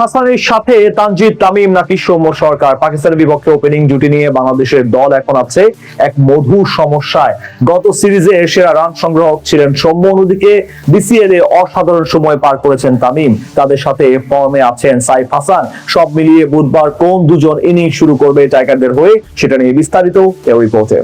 হাসানের সাথে তানজিদ তামিম নাকি সৌম্য সরকার? পাকিস্তানের বিপক্ষে ওপেনিং জুটি নিয়ে বাংলাদেশের দল এখন আছে এক মধুর সমস্যায়। গত সিরিজে সেরা রান সংগ্রাহক ছিলেন সৌম্য, অন্যদিকে বিসিএল এ অসাধারণ সময় পার করেছেন তামিম। তাদের সাথে ফর্মে আছেন সাইফ হাসান। সব মিলিয়ে বুধবার কোন দুজন ইনিংস শুরু করবে টাইগারদের হয়ে, সেটা নিয়ে বিস্তারিত এই রিপোর্টে।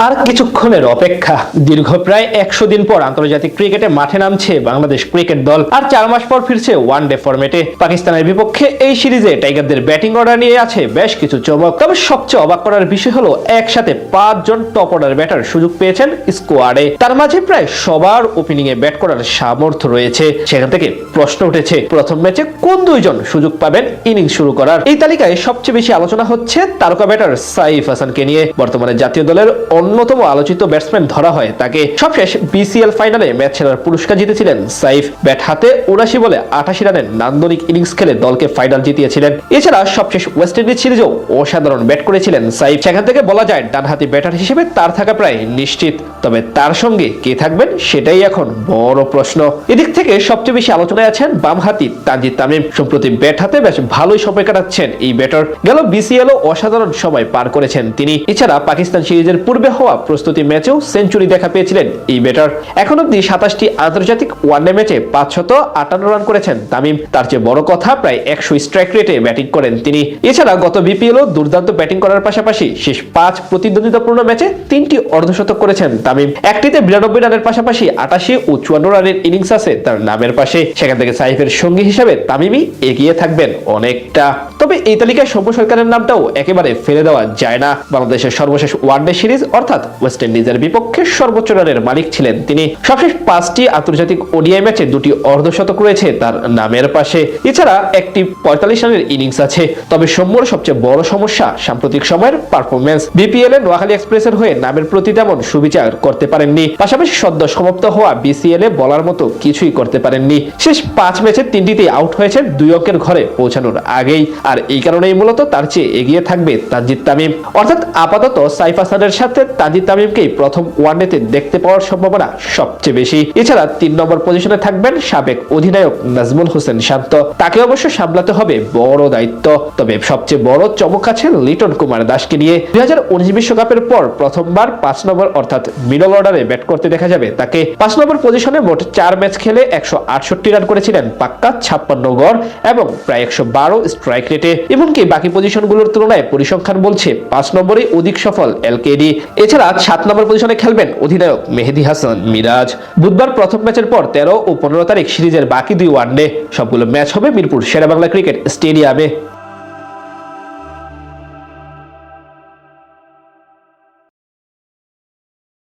আর কিছুক্ষণের অপেক্ষা। দীর্ঘ প্রায় 100 দিন পর আন্তর্জাতিক ক্রিকেটে মাঠে নামছে বাংলাদেশ ক্রিকেট দল। আর 4 মাস পর ফিরছে ওয়ানডে ফরম্যাটে। পাকিস্তানের বিপক্ষে এই সিরিজে টাইগারদের ব্যাটিং অর্ডার নিয়ে আছে বেশ কিছু চমক। তবে সবচেয়ে অবাক করার বিষয় হলো একসাথে 5 জন টপ অর্ডার ব্যাটার সুযোগ পেয়েছেন স্কোয়াডে। তার মাঝে প্রায় সবার ওপেনিং এ ব্যাট করার সামর্থ্য রয়েছে। সেখান থেকে প্রশ্ন উঠেছে, প্রথম ম্যাচে কোন দুইজন সুযোগ পাবেন ইনিংস শুরু করার? এই তালিকায় সবচেয়ে বেশি আলোচনা হচ্ছে তারকা ব্যাটার সাইফ হাসানকে নিয়ে। বর্তমানে জাতীয় দলের অন্যতম আলোচিত ব্যাটসম্যান ধরা হয় তাকে। সবশেষ বিসিএল ফাইনালে ম্যাচ সেরার পুরস্কার জিতেছিলেন সাইফ। ব্যাট হাতে 79 বলে 88 রানের নান্দনিক ইনিংস খেলে দলকে ফাইনাল জিতিয়েছিলেন। এছাড়া সবশেষ ওয়েস্ট ইন্ডিজ সিরিজেও অসাধারণ ব্যাট করেছিলেন সাইফ। সেখান থেকে বলা যায় ডানহাতি ব্যাটার হিসেবে তার থাকা প্রায় নিশ্চিত। তবে তার সঙ্গে কে থাকবেন সেটাই এখন বড় প্রশ্ন। এদিক থেকে সবচেয়ে বেশি আলোচনায় আছেন বামহাতি তানজিদ তামিম। সম্প্রতি ব্যাট হাতে বেশ ভালোই সময় কাটাচ্ছেন এই ব্যাটার। গেল বিসিএল ও অসাধারণ সময় পার করেছেন তিনি। এছাড়া পাকিস্তান সিরিজের পূর্বে হওয়া প্রস্তুতি ম্যাচেও সেঞ্চুরি দেখা পেয়েছিলেন এই ব্যাটার। এখন অব্দি 27টি আন্তর্জাতিক ওয়ানডে ম্যাচে 558 রান করেছেন তামিম। তার চেয়ে বড় কথা, প্রায় 100 স্ট্রাইক রেটে ব্যাটিং করেন তিনি। এছাড়া গত বিপিএলও দুর্দান্ত ব্যাটিং করার পাশাপাশি শেষ 5 প্রতিদ্বন্দ্বিতাপূর্ণ ম্যাচে 3টি অর্ধশতক করেছেন তামিম। একটিতে 92 রানের পাশাপাশি 88 ও 54 রানের ইনিংস আছে তার নামের পাশে। সেখান থেকে সাইফের সঙ্গী হিসেবে তামিমই এগিয়ে থাকবেন অনেকটা। তবে এই তালিকায় সৌম্য সরকারের নামটাও একেবারে ফেলে দেওয়া যায় না। বাংলাদেশের সর্বশেষ ওয়ানডে সিরিজ অর্থাৎ ওয়েস্ট ইন্ডিজের বিপক্ষে সর্বোচ্চ রানের মালিক ছিলেন তিনি। সবশেষ 5টি আন্তর্জাতিক ওডিআই ম্যাচে 2টি অর্ধশতক রয়েছে তার নামের পাশে। এছাড়া একটি 45 রানের ইনিংস আছে। তবে সৌম্যর সবচেয়ে বড় সমস্যা সাম্প্রতিক সময়ের পারফরমেন্স। বিপিএল এ নোয়াখালী এক্সপ্রেসের হয়ে নামের প্রতি তেমন সুবিচার করতে পারেননি। পাশাপাশি সদ্য সমাপ্ত হওয়া বিসিএল এ বলার মতো কিছুই করতে পারেননি। শেষ 5 ম্যাচে 3টিতে আউট হয়েছেন 2 অঙ্কের ঘরে পৌঁছানোর আগেই। আর এই কারণেই মূলত তার চেয়ে এগিয়ে থাকবে তানজিদ তামিম। অর্থাৎ আপাতত সাইফ হাসানের সাথে তানজিদ তামিমকেই প্রথম ওয়ানডেতে দেখতে পাওয়ার সম্ভাবনা সবচেয়ে বেশি। এছাড়া 3 নম্বর পজিশনে থাকবেন সাবেক অধিনায়ক নাজমুল হোসেন শান্ত। তাকে অবশ্য সামলাতে হবে বড় দায়িত্ব। তবে সবচেয়ে বড় চমক আছে লিটন কুমার দাসকে নিয়ে। 2019 বিশ্বকাপের পর প্রথমবার 5 নম্বর অর্থাৎ মিডল অর্ডারে ব্যাট করতে দেখা যাবে তাকে। 5 নম্বর পজিশনে মোট 4 ম্যাচ খেলে 168 রান করেছিলেন পাক্কা 56 গড় এবং প্রায় 112 স্ট্রাইক রেটে। এমনকি বাকি পজিশনগুলোর তুলনায় পরিসংখ্যান বলছে 5 নম্বরে অধিক সফল এলকেডি। এছাড়া 7 নম্বর পজিশনে খেলবেন অধিনায়ক মেহেদী হাসান মিরাজ। বুধবার প্রথম ম্যাচের পর 13 ও 15 তারিখ সিরিজের বাকি 2 ওয়ানডে। সবগুলো ম্যাচ হবে মিরপুর শেরেবাংলা ক্রিকেট স্টেডিয়ামে।